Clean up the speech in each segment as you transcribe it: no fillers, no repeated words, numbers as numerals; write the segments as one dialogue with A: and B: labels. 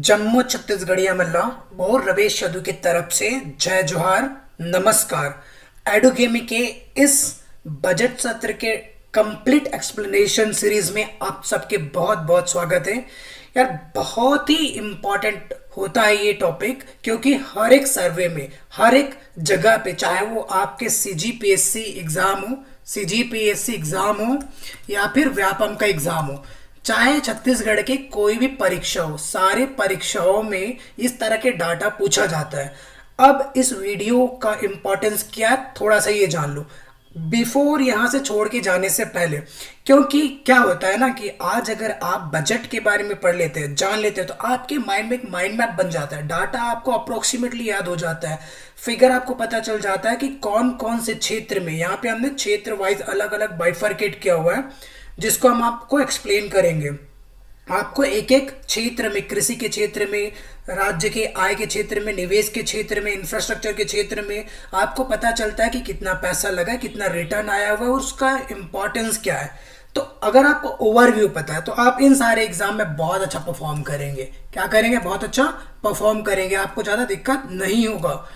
A: जम्मू छत्तीसगढ़िया मल्ला और रवेश यदू की तरफ से जय जोहार, नमस्कार। एडुकेमी के इस बजट सत्र के कंप्लीट एक्सप्लेनेशन सीरीज में आप सबके बहुत बहुत स्वागत है। यार बहुत ही इम्पोर्टेंट होता है ये टॉपिक, क्योंकि हर एक सर्वे में, हर एक जगह पे, चाहे वो आपके सीजीपीएससी एग्जाम हो या फिर व्यापम का एग्जाम हो, चाहे छत्तीसगढ़ के कोई भी परीक्षा हो, सारे परीक्षाओं में इस तरह के डाटा पूछा जाता है। अब इस वीडियो का इम्पोर्टेंस क्या है, थोड़ा सा ये जान लो बिफोर यहाँ से छोड़ के जाने से पहले। क्योंकि क्या होता है ना कि आज अगर आप बजट के बारे में पढ़ लेते हैं, जान लेते हैं, तो आपके माइंड में एक माइंड मैप बन जाता है। डाटा आपको अप्रोक्सीमेटली याद हो जाता है, फिगर आपको पता चल जाता है कि कौन कौन से क्षेत्र में, यहाँ पे हमने क्षेत्र वाइज अलग अलग बाइफरकेट किया हुआ है, जिसको हम आपको एक्सप्लेन करेंगे। आपको एक एक क्षेत्र में, कृषि के क्षेत्र में, राज्य के आय के क्षेत्र में, निवेश के क्षेत्र में, इंफ्रास्ट्रक्चर के क्षेत्र में आपको पता चलता है कि कितना पैसा लगा है, कितना रिटर्न आया हुआ है और उसका इंपॉर्टेंस क्या है। तो अगर आपको ओवरव्यू पता है तो आप इन सारे एग्जाम में बहुत अच्छा परफॉर्म करेंगे। क्या करेंगे? बहुत अच्छा परफॉर्म करेंगे, आपको ज़्यादा दिक्कत नहीं होगा।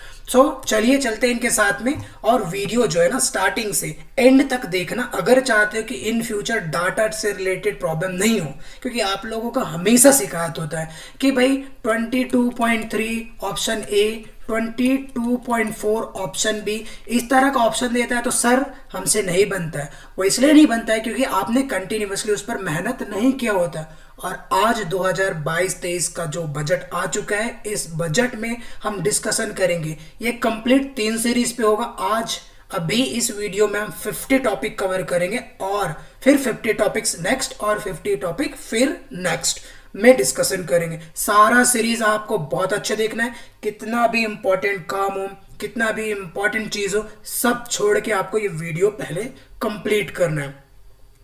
A: चलिए चलते हैं इनके साथ में। और वीडियो जो है ना, स्टार्टिंग से एंड तक देखना अगर चाहते हो कि इन फ्यूचर डाटा से रिलेटेड प्रॉब्लम नहीं हो। क्योंकि आप लोगों का हमेशा शिकायत होता है कि भाई 22.3 ऑप्शन ए, 22.4 ऑप्शन बी, इस तरह का ऑप्शन देता है तो सर हमसे नहीं बनता है। वो इसलिए नहीं बनता है क्योंकि आपने कंटिन्यूसली उस पर मेहनत नहीं किया होता। और आज 2022-23 का जो बजट आ चुका है, इस बजट में हम डिस्कशन करेंगे। ये कंप्लीट 3 सीरीज पे होगा। आज अभी इस वीडियो में हम 50 टॉपिक कवर करेंगे और फिर 50 टॉपिक्स नेक्स्ट और 50 टॉपिक फिर नेक्स्ट में डिस्कशन करेंगे। सारा सीरीज आपको बहुत अच्छे देखना है। कितना भी इंपॉर्टेंट काम हो, कितना भी इंपॉर्टेंट चीज हो, सब छोड़ के आपको ये वीडियो पहले कंप्लीट करना है,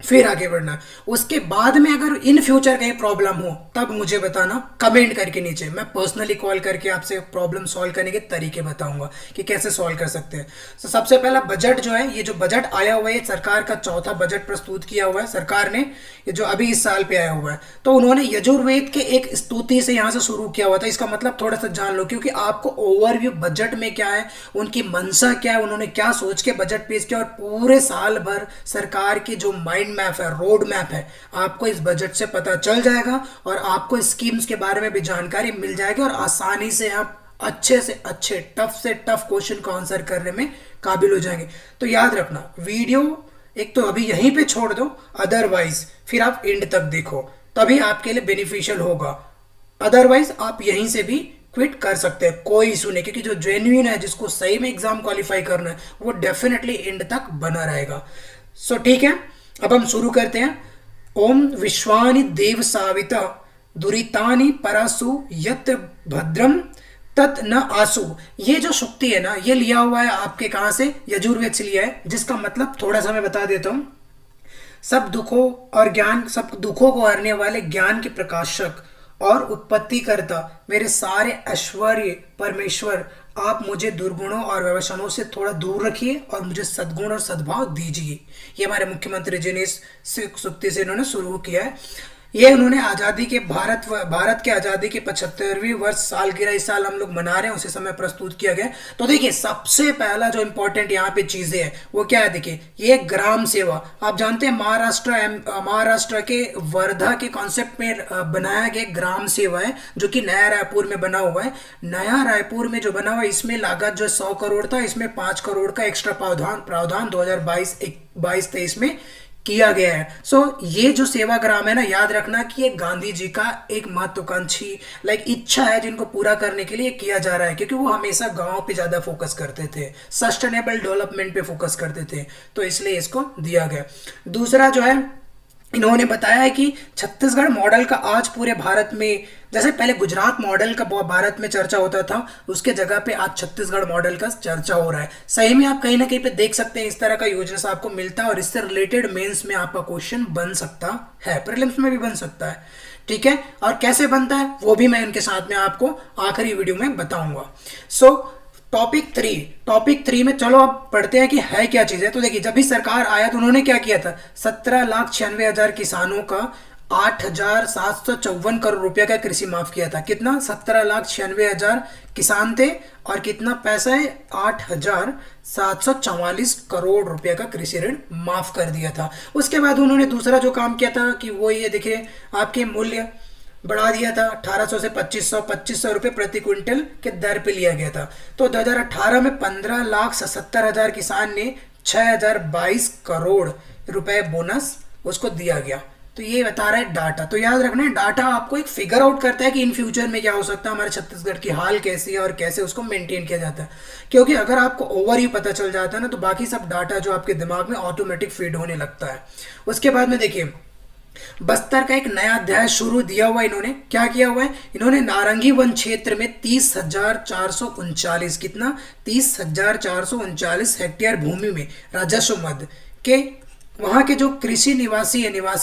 A: फिर आगे बढ़ना। उसके बाद में अगर इन फ्यूचर कहीं प्रॉब्लम हो तब मुझे बताना कमेंट करके नीचे। मैं पर्सनली कॉल करके आपसे प्रॉब्लम सॉल्व करने के तरीके बताऊंगा कि कैसे सॉल्व कर सकते हैं। तो सबसे पहला बजट जो है, ये जो बजट आया हुआ है, सरकार का चौथा बजट प्रस्तुत किया हुआ है सरकार ने, ये जो अभी इस साल पे आया हुआ है। तो उन्होंने यजुर्वेद के एक स्तुति से यहाँ से शुरू किया हुआ था। इसका मतलब थोड़ा सा जान लो, क्योंकि आपको ओवरव्यू बजट में क्या है, उनकी मंशा क्या है, उन्होंने क्या सोच के बजट पेश किया, और पूरे साल भर सरकार की जो माइंड मैप है, रोड मैप है, आपको इस बजट से पता चल जाएगा और आपको स्कीम्स के बारे में भी जानकारी मिल जाएगी और आसानी से आप अच्छे से अच्छे, टफ से टफ क्वेश्चन को आंसर करने में काबिल हो जाएंगे। तो याद रखना, वीडियो एक तो अभी यहीं पे छोड़ दो, अदरवाइज फिर आप एंड तक देखो, तभी आपके लिए बेनिफिशियल होगा। अदरवाइज आप यहीं से भी क्विट कर सकते हैं, कोई इशू नहीं। क्योंकि जो जेन्युइन है, जिसको सही में एग्जाम क्वालिफाई करना है, वो डेफिनेटली एंड तक बना रहेगा। ठीक है, अब हम शुरू करते हैं। ओम विश्वानि देव साविता दुरितानि परासु यत्र भद्रम तत् न आसु। ये जो शुक्ति है ना, ये लिया हुआ है आपके कहां से? यजुर्वेद से लिया है, जिसका मतलब थोड़ा सा मैं बता देता हूं। सब दुखों और ज्ञान, सब दुखों को हरने वाले ज्ञान के प्रकाशक और उत्पत्ति करता मेरे सारे ऐश्वर्य परमेश्वर, आप मुझे दुर्गुणों और व्यवसायों से थोड़ा दूर रखिए और मुझे सद्गुण और सद्भाव दीजिए। ये हमारे मुख्यमंत्री जी ने इस सूक्ति से इन्होंने शुरू किया है। ये उन्होंने आज़ादी के भारत के आज़ादी के 75वीं वर्ष सालगिरह इस साल हम लोग मना रहे हैं, उसी समय प्रस्तुत किया गया। तो देखिए, सबसे पहला जो इंपॉर्टेंट यहाँ पे चीजें हैं वो क्या है? देखिए, ये ग्राम सेवा। आप जानते हैं महाराष्ट्र के वर्धा के कॉन्सेप्ट में बनाया गया ग्राम सेवा है, जो कि नया रायपुर में बना हुआ है। नया रायपुर में जो बना हुआ है, इसमें लागत जो 100 करोड़ था, इसमें 5 करोड़ का एक्स्ट्रा प्रावधान 2022-23 में किया गया है। ये जो सेवाग्राम है ना, याद रखना कि ये गांधी जी का एक महत्वाकांक्षी इच्छा है, जिनको पूरा करने के लिए किया जा रहा है। क्योंकि वो हमेशा गांव पे ज्यादा फोकस करते थे, सस्टेनेबल डेवलपमेंट पे फोकस करते थे, तो इसलिए इसको दिया गया। दूसरा जो है, इन्होंने बताया है कि छत्तीसगढ़ मॉडल का आज पूरे भारत में, जैसे पहले गुजरात मॉडल का भारत में चर्चा होता था, उसके जगह पे आज छत्तीसगढ़ मॉडल का चर्चा हो रहा है। सही में आप कहीं ना कहीं पे देख सकते हैं, इस तरह का योजना से आपको मिलता है और इससे रिलेटेड मेंस में आपका क्वेश्चन बन सकता है, प्रीलिम्स में भी बन सकता है। ठीक है, और कैसे बनता है वो भी मैं इनके साथ में आपको आखिरी वीडियो में बताऊंगा। टॉपिक थ्री में चलो अब पढ़ते हैं कि है क्या चीज़ है। तो देखिए, जब भी सरकार आया तो उन्होंने क्या किया था, 17,96,000 किसानों का 8,754 करोड़ रुपया का कृषि माफ किया था। कितना, 17,96,000 किसान थे और कितना पैसा है, 8,744 करोड़ रुपया का कृषि ऋण माफ कर दिया था। उसके बाद उन्होंने दूसरा जो काम किया था कि वो ये देखिए, आपके मूल्य बढ़ा दिया था 1800 से 2500 रुपये प्रति क्विंटल के दर पे लिया गया था। तो 2018 में 15,77,000 किसान ने 6,022 करोड़ रुपए बोनस उसको दिया गया। तो ये बता रहा है डाटा। तो याद रखना है, डाटा आपको एक फिगर आउट करता है कि इन फ्यूचर में क्या हो सकता है, हमारे छत्तीसगढ़ की हाल कैसी है और कैसे उसको मेंटेन किया जाता है। क्योंकि अगर आपको ओवर ही पता चल जाता है ना, तो बाकी सब डाटा जो आपके दिमाग में ऑटोमेटिक फीड होने लगता है। उसके बाद में देखिए, बस्तर का एक नया अध्याय शुरू दिया हुआ। इन्होंने क्या किया हुआ है, इन्होंने नारंगी वन क्षेत्र में 30,439, कितना, 30,439 हेक्टेयर भूमि में राजस्व मद के वहां के जो कृषि निवासी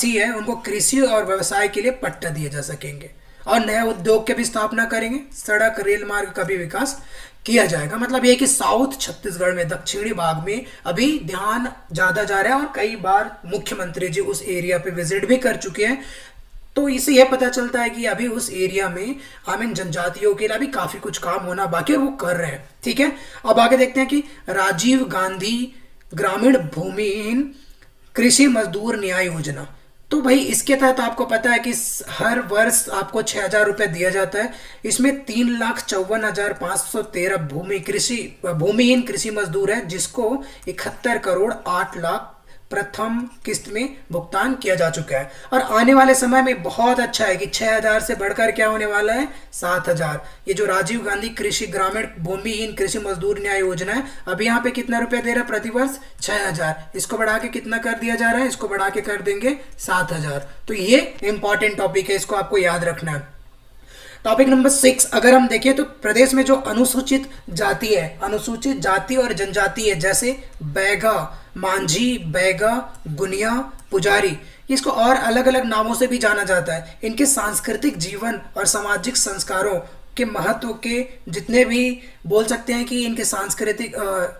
A: है उनको कृषि और व्यवसाय के लिए पट्टा दिए जा सकेंगे और नए उद्योग की भी स्थापना करेंगे। सड़क रेल मार्ग का भी विकास किया जाएगा। मतलब ये कि साउथ छत्तीसगढ़ में, दक्षिणी भाग में अभी ध्यान ज्यादा जा रहा है और कई बार मुख्यमंत्री जी उस एरिया पे विजिट भी कर चुके हैं। तो इससे यह पता चलता है कि अभी उस एरिया में जनजातियों के लिए अभी काफी कुछ काम होना बाकी है, वो कर रहे हैं। ठीक है, अब आगे देखते हैं कि राजीव गांधी ग्रामीण भूमिहीन कृषि मजदूर न्याय योजना। तो भाई इसके तहत आपको पता है कि हर वर्ष आपको 6,000 रुपये दिया जाता है। इसमें 3,54,513 भूमिहीन कृषि मजदूर है, जिसको 71 करोड़ 8 लाख प्रथम किस्त में भुगतान किया जा चुका है। और आने वाले समय में बहुत अच्छा है कि 6,000 से बढ़कर क्या होने वाला है, 7,000। ये जो राजीव गांधी कृषि ग्रामीण भूमिहीन कृषि मजदूर न्याय योजना है, अभी यहाँ पे कितना रुपया दे रहा है प्रतिवर्ष, 6,000। इसको बढ़ा के कितना कर दिया जा रहा है, इसको बढ़ा के कर देंगे 7,000। तो ये इंपॉर्टेंट टॉपिक है, इसको आपको याद रखना है। टॉपिक नंबर 6 अगर हम देखें तो प्रदेश में जो अनुसूचित जाति है, अनुसूचित जाति और जनजाति है, जैसे बैगा, मांझी, बैगा, गुनिया, पुजारी, इसको और अलग अलग नामों से भी जाना जाता है। इनके सांस्कृतिक जीवन और सामाजिक संस्कारों के महत्व के जितने भी बोल सकते हैं कि इनके सांस्कृतिक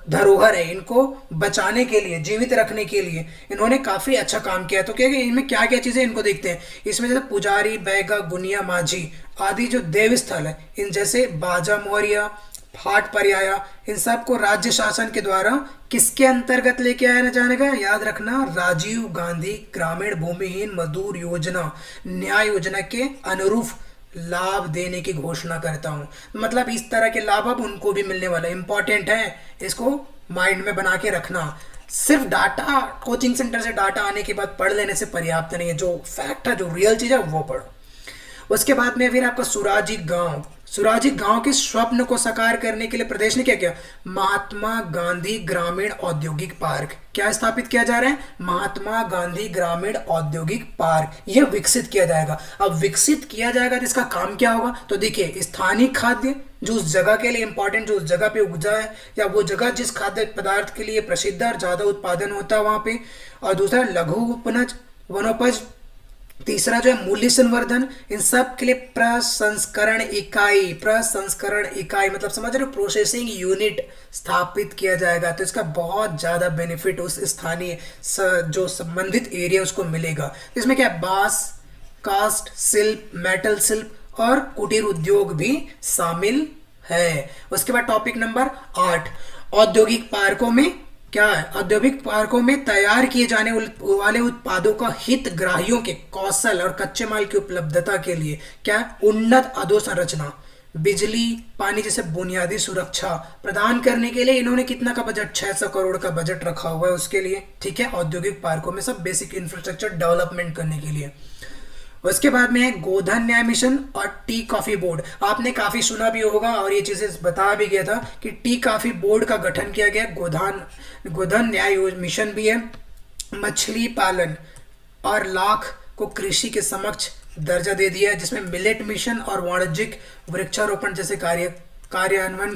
A: धरोहर है, इनको बचाने के लिए, जीवित रखने के लिए इन्होंने काफी अच्छा काम किया। तो क्या इनमें क्या क्या चीजें इनको देखते हैं, इसमें जैसे पुजारी, बैगा, गुनिया, माझी आदि जो देव स्थल है, इन जैसे बाजा मौर्य, फाट पर्याया, इन सब को राज्य शासन के द्वारा किसके अंतर्गत लेके आया जाने का, याद रखना, राजीव गांधी ग्रामीण भूमिहीन मजदूर योजना न्याय योजना के अनुरूप लाभ देने की घोषणा करता हूं। मतलब इस तरह के लाभ अब उनको भी मिलने वाला, इंपॉर्टेंट है, इसको माइंड में बना के रखना। सिर्फ डाटा कोचिंग सेंटर से डाटा आने के बाद पढ़ लेने से पर्याप्त नहीं है, जो फैक्ट है, जो रियल चीज है वो पढ़ो। उसके बाद में फिर आपका सुराजी गांव के स्वप्न को साकार करने के लिए प्रदेश ने क्या किया, महात्मा गांधी ग्रामीण औद्योगिक पार्क क्या स्थापित किया जा रहा है, महात्मा गांधी ग्रामीण औद्योगिक पार्क, यह विकसित किया जाएगा। अब विकसित किया जाएगा तो इसका काम क्या होगा, तो देखिए, स्थानीय खाद्य जो उस जगह के लिए इंपॉर्टेंट, जो उस जगह पे उपजा है या वो जगह जिस खाद्य पदार्थ के लिए प्रसिद्ध और ज्यादा उत्पादन होता है वहां पे, और दूसरा लघु उपनज वनोपज, तीसरा जो है मूल्य संवर्धन, इन सब के लिए प्रसंस्करण इकाई मतलब समझ रहे हो, प्रोसेसिंग यूनिट स्थापित किया जाएगा। तो इसका बहुत ज्यादा बेनिफिट उस स्थानीय जो संबंधित एरिया उसको मिलेगा। इसमें क्या है, बांस, कास्ट शिल्प, मेटल शिल्प और कुटीर उद्योग भी शामिल है। उसके बाद टॉपिक नंबर 8, औद्योगिक पार्कों में क्या है, औद्योगिक पार्कों में तैयार किए जाने वाले उत्पादों का हितग्राहियों के कौशल और कच्चे माल की उपलब्धता के लिए क्या, उन्नत अधोसंरचना, बिजली, पानी जैसे बुनियादी सुरक्षा प्रदान करने के लिए इन्होंने कितना का बजट, 600 करोड़ का बजट रखा हुआ है उसके लिए। ठीक है, औद्योगिक पार्कों में सब बेसिक इंफ्रास्ट्रक्चर डेवलपमेंट करने के लिए। उसके बाद में है गोधन न्याय मिशन और टी कॉफी बोर्ड। आपने काफी सुना भी होगा और ये चीजें बताया भी गया था कि टी कॉफी बोर्ड का गठन किया गया। गोधन न्याय मिशन भी है। मछली पालन और लाख को कृषि के समक्ष दर्जा दे दिया है, जिसमें मिलेट मिशन और वाणिज्यिक वृक्षारोपण जैसे क्रियान्वयन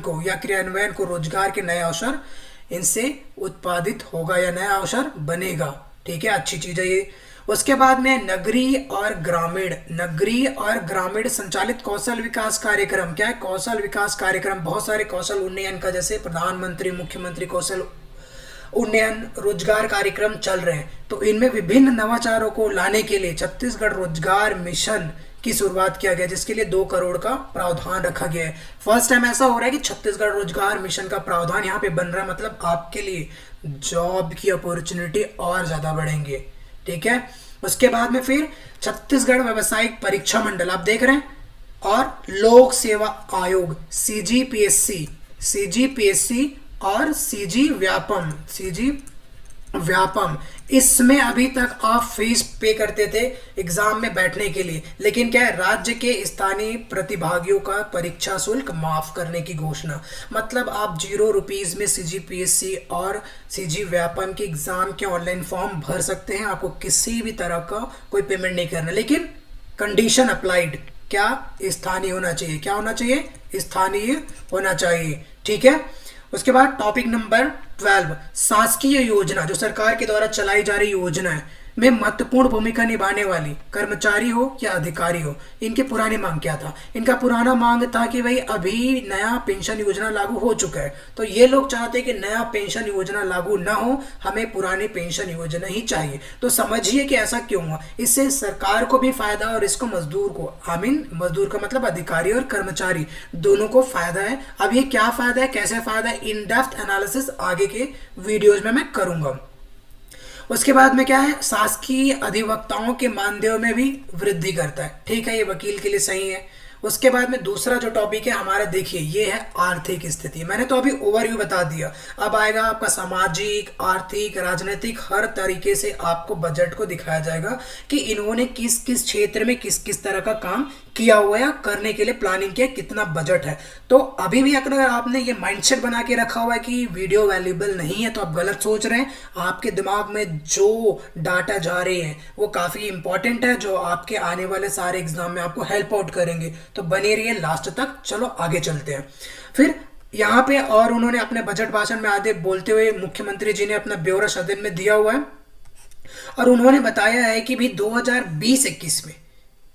A: को रोजगार के नए अवसर इनसे उत्पादित होगा या नया अवसर बनेगा। ठीक है, अच्छी चीज है ये। उसके बाद में नगरीय और ग्रामीण संचालित कौशल विकास कार्यक्रम। क्या है? कौशल विकास कार्यक्रम। बहुत सारे कौशल उन्नयन का, जैसे प्रधानमंत्री मुख्यमंत्री कौशल उन्नयन रोजगार कार्यक्रम चल रहे हैं, तो इनमें विभिन्न नवाचारों को लाने के लिए छत्तीसगढ़ रोजगार मिशन की शुरुआत किया गया, जिसके लिए 2 करोड़ का प्रावधान रखा गया है। फर्स्ट टाइम ऐसा हो रहा है कि छत्तीसगढ़ रोजगार मिशन का प्रावधान यहाँ पे बन रहा है, मतलब आपके लिए जॉब की अपॉर्चुनिटी और ज्यादा बढ़ेंगे। ठीक है। उसके बाद में फिर छत्तीसगढ़ व्यावसायिक परीक्षा मंडल आप देख रहे हैं, और लोक सेवा आयोग सीजीपीएससी और सीजी व्यापम, इसमें अभी तक आप फीस पे करते थे एग्जाम में बैठने के लिए, लेकिन क्या है, राज्य के स्थानीय प्रतिभागियों का परीक्षा शुल्क माफ करने की घोषणा। मतलब आप ₹0 में सीजीपीएससी और सीजी व्यापम के एग्जाम के ऑनलाइन फॉर्म भर सकते हैं। आपको किसी भी तरह का कोई पेमेंट नहीं करना, लेकिन कंडीशन अप्लाइड। क्या? स्थानीय होना चाहिए। क्या होना चाहिए? स्थानीय होना चाहिए। ठीक है। उसके बाद टॉपिक नंबर 12, शासकीय योजना, जो सरकार के द्वारा चलाई जा रही योजना है, में महत्वपूर्ण भूमिका निभाने वाली कर्मचारी हो या अधिकारी हो, इनके पुरानी मांग क्या था? इनका पुराना मांग था कि भाई अभी नया पेंशन योजना लागू हो चुका है, तो ये लोग चाहते हैं कि नया पेंशन योजना लागू ना हो, हमें पुरानी पेंशन योजना ही चाहिए। तो समझिए कि ऐसा क्यों हुआ। इससे सरकार को भी फायदा और इसको मजदूर को, मजदूर का मतलब अधिकारी और कर्मचारी दोनों को फायदा है। अब ये क्या फायदा है, कैसे फायदा है, इन डेप्थ एनालिसिस आगे के वीडियोज में मैं करूंगा। उसके बाद में क्या है, शासकीय अधिवक्ताओं के मानदेय में भी वृद्धि करता है। ठीक है, ये वकील के लिए सही है। उसके बाद में दूसरा जो टॉपिक है हमारा, देखिए ये है आर्थिक स्थिति। मैंने तो अभी ओवरव्यू बता दिया, अब आएगा आपका सामाजिक, आर्थिक, राजनीतिक, हर तरीके से आपको बजट को दिखाया जाएगा कि इन्होंने किस किस क्षेत्र में किस किस तरह का काम किया हुआ है, करने के लिए प्लानिंग किया, कितना बजट है। तो अभी भी अगर आपने ये माइंडसेट बना के रखा हुआ है कि वीडियो वैल्यूएबल नहीं है, तो आप गलत सोच रहे हैं। आपके दिमाग में जो डाटा जा रहे हैं वो काफ़ी इंपॉर्टेंट है, जो आपके आने वाले सारे एग्जाम में आपको हेल्प आउट करेंगे। तो बने रहिए लास्ट तक। चलो आगे चलते हैं। फिर यहाँ पे और उन्होंने अपने बजट भाषण में आगे बोलते हुए मुख्यमंत्री जी ने अपना ब्यौरा सदन में दिया हुआ है, और उन्होंने बताया है कि भी 2020-21 में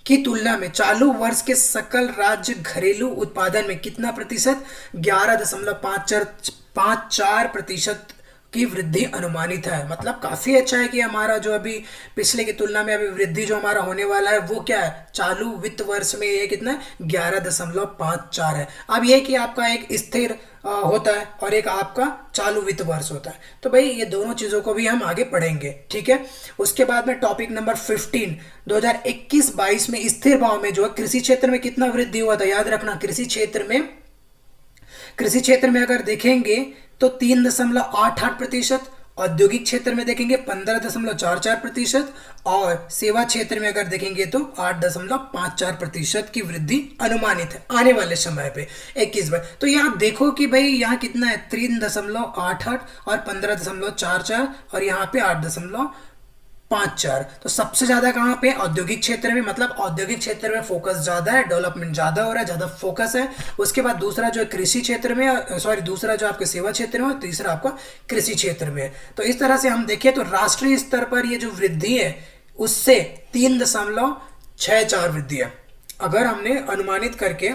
A: की तुलना में चालू वर्ष के सकल राज्य घरेलू उत्पादन में कितना प्रतिशत, 11.54% की वृद्धि अनुमानित है। मतलब काफी अच्छा है कि हमारा जो अभी पिछले की तुलना में अभी वृद्धि जो हमारा होने वाला है वो क्या है, चालू वित्त वर्ष में ये कितना 11.54 है। अब ये कि आपका एक स्थिर होता है और एक आपका चालू वित्त वर्ष होता है, तो भाई ये दोनों चीजों को भी हम आगे पढ़ेंगे। ठीक है। उसके बाद में टॉपिक नंबर 15, 2021-22 में स्थिर भाव में जो है कृषि क्षेत्र में कितना वृद्धि हुआ था। याद रखना, कृषि क्षेत्र में अगर देखेंगे तो 3.88%, औद्योगिक क्षेत्र में देखेंगे 15.44%, और सेवा क्षेत्र में अगर देखेंगे तो 8.54% की वृद्धि अनुमानित है आने वाले समय पे 21 में। तो यहाँ देखो कि भाई यहाँ कितना है, 3.88 और 15.44, और यहाँ पे 8.54। तो सबसे ज्यादा कहाँ पे, औद्योगिक क्षेत्र में। मतलब औद्योगिक क्षेत्र में फोकस ज्यादा है, डेवलपमेंट ज्यादा हो रहा है, ज्यादा फोकस है। उसके बाद दूसरा जो है कृषि क्षेत्र में, दूसरा जो आपके सेवा क्षेत्र में, और तीसरा आपका कृषि क्षेत्र में। तो इस तरह से हम देखें तो राष्ट्रीय स्तर पर ये जो वृद्धि है उससे 3.64 वृद्धि है। अगर हमने अनुमानित करके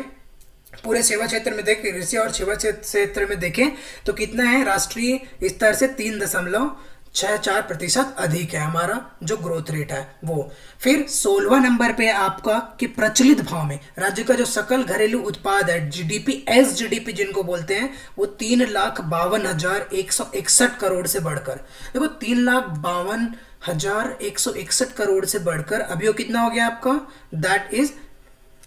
A: पूरे सेवा क्षेत्र में देखें, कृषि और सेवा क्षेत्र में देखें तो कितना है, राष्ट्रीय स्तर से 3.64% अधिक है हमारा जो ग्रोथ रेट है वो। फिर 16वां नंबर पे आपका कि प्रचलित भाव में राज्य का जो सकल घरेलू उत्पाद है, जीडीपी, एसजीडीपी जिनको बोलते हैं, वो 3,52,161 करोड़ से बढ़कर, देखो 3,52,161 करोड़ से बढ़कर अभी वो कितना हो गया आपका, दैट इज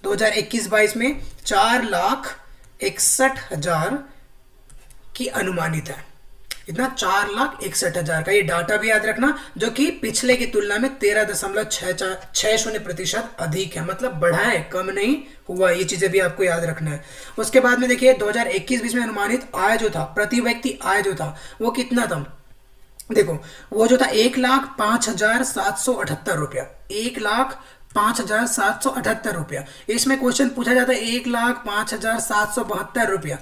A: 2021-22 में 4,61,000 की अनुमानित है। इतना 4,61,000 का, ये डाटा भी याद रखना, जो कि पिछले की तुलना में 13.60% अधिक है। मतलब बढ़ा है, कम नहीं हुआ। ये चीजें भी आपको याद रखना है। उसके बाद में देखिए 2021-22 में अनुमानित आय जो था, प्रति व्यक्ति आय जो था वो कितना था, देखो वो जो था 1,05,778 रुपया, 1,05,778 रुपया। इसमें क्वेश्चन पूछा जाता है 1,05,772 रुपया,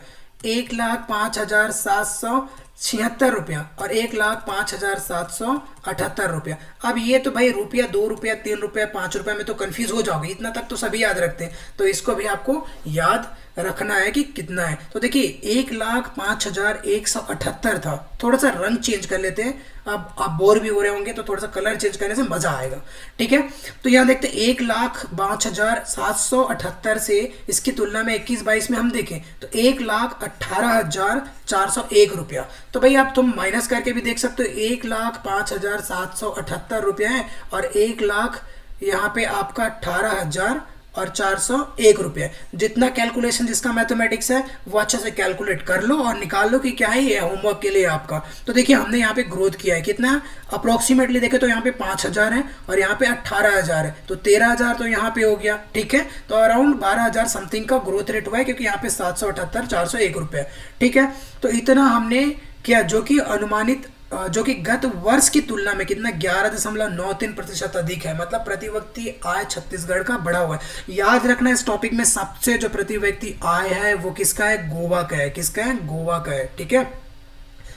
A: 1,05,772 76 रुपया और 1,05,778 रुपया। अब ये तो भाई रुपया, 2 रुपया, 3 रुपया, 5 रुपया में तो कंफ्यूज हो जाओगे, इतना तक तो सभी याद रखते हैं, तो इसको भी आपको याद रखना है कि कितना है। तो देखिए 1,05,178 था, थोड़ा सा रंग चेंज कर लेते हैं, अब आप बोर भी हो रहे होंगे तो थोड़ा सा कलर चेंज करने से मजा आएगा, ठीक है। तो यहाँ देखते हैं 1,05,778 से इसकी तुलना में 21-22 में हम देखें तो 1,18,401 रुपया। तो भाई आप तुम माइनस करके भी देख सकते हो, 1,05,778 रुपया है और 1,00,000 यहाँ पे आपका 18,401 रुपया। जितना कैलकुलेशन जिसका मैथमेटिक्स है वो अच्छे से कैलकुलेट कर लो और निकाल लो कि क्या है ये होमवर्क के लिए आपका। तो देखिए हमने यहाँ पे ग्रोथ किया है कितना, अप्रोक्सीमेटली देखे तो यहाँ पे 5,000 है और यहाँ पे 18,000 है, तो 13,000 तो यहाँ पे हो गया, ठीक है। तो अराउंड 12,000 समथिंग का ग्रोथ रेट हुआ है, क्योंकि यहाँ पे 778,401 रुपये, ठीक है। तो इतना हमने किया, जो कि अनुमानित जो कि गत वर्ष की तुलना में कितना 11.93% अधिक है, मतलब प्रति व्यक्ति आय छत्तीसगढ़ का बढ़ा हुआ है। याद रखना इस टॉपिक में सबसे जो प्रति व्यक्ति आय है वो किसका है, गोवा का है, किसका है, गोवा का है, ठीक है।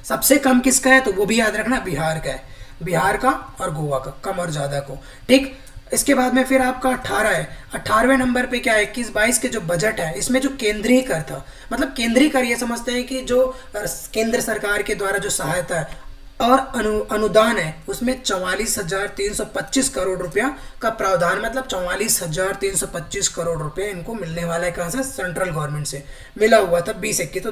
A: सबसे कम किसका है तो वो भी याद रखना बिहार का है, बिहार का और गोवा का, कम और ज्यादा को, ठीक। इसके बाद में फिर आपका 18 है, 18वें नंबर पे क्या है, 21-22 के जो बजट है इसमें जो केंद्रीय कर था, मतलब केंद्रीय कर ये समझते हैं कि जो केंद्र सरकार के द्वारा जो सहायता है और अनुदान है उसमें 44,325 करोड़ रुपया का प्रावधान, मतलब 44,325 करोड़ रुपए इनको मिलने वाला है, कहाँ से, सेंट्रल गवर्नमेंट से मिला हुआ था 20-21। तो